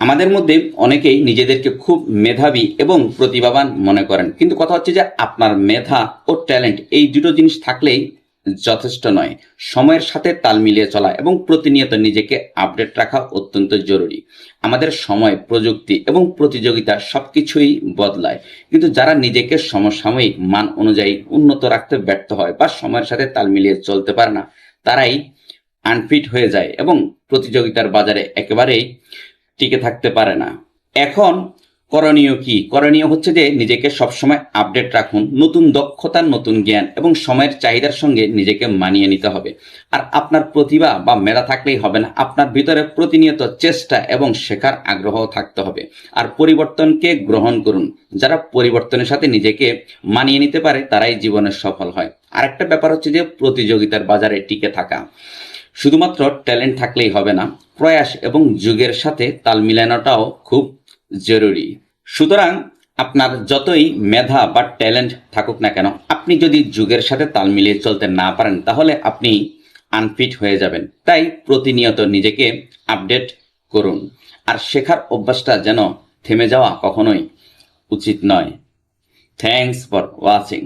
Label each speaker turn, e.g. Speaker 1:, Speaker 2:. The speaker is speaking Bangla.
Speaker 1: আমাদের মধ্যে অনেকেই নিজেদেরকে খুব মেধাবী এবং প্রতিভাবান মনে করেন, কিন্তু কথা হচ্ছে যে আপনার মেধা ও ট্যালেন্ট এই দুটো জিনিস থাকলেই যথেষ্ট নয়। সময়ের সাথে তাল মিলিয়ে চলা এবং প্রতিনিয়ত নিজেকে আপডেট রাখা অত্যন্ত জরুরি। আমাদের সময়, প্রযুক্তি এবং প্রতিযোগিতা সবকিছুই বদলায়, কিন্তু যারা নিজেকে সমসাময়িক মান অনুযায়ী উন্নত রাখতে ব্যর্থ হয় বা সময়ের সাথে তাল মিলিয়ে চলতে পারে না, তারাই আনফিট হয়ে যায় এবং প্রতিযোগিতার বাজারে একেবারেই টিকে থাকতে পারে না। এখন করণীয় কি? করণীয় হচ্ছে যে নিজেকে সবসময় আপডেট রাখুন, নতুন দক্ষতা, নতুন জ্ঞান এবং সময়ের চাহিদার সঙ্গে নিজেকে মানিয়ে নিতে হবে। আর আপনার প্রতিভা বা মেধা থাকলেই হবে না, আপনার ভিতরে প্রতিনিয়ত চেষ্টা এবং শেখার আগ্রহ থাকতে হবে। আর পরিবর্তনকে গ্রহণ করুন। যারা পরিবর্তনের সাথে নিজেকে মানিয়ে নিতে পারে তারাই জীবনে সফল হয়। আরেকটা ব্যাপার হচ্ছে যে প্রতিযোগিতার বাজারে টিকে থাকা। শুধুমাত্র ট্যালেন্ট থাকলেই হবে না, প্রয়াস এবং যুগের সাথে তাল মিলানোটাও খুব জরুরি। সুতরাং আপনার যতই মেধা বা ট্যালেন্ট থাকুক না কেন, আপনি যদি যুগের সাথে তাল মিলিয়ে চলতে না পারেন তাহলে আপনি আনফিট হয়ে যাবেন। তাই প্রতিনিয়ত নিজেকে আপডেট করুন। আর শেখার অভ্যাসটা যেন থেমে যাওয়া কখনোই উচিত নয়। Thanks for watching.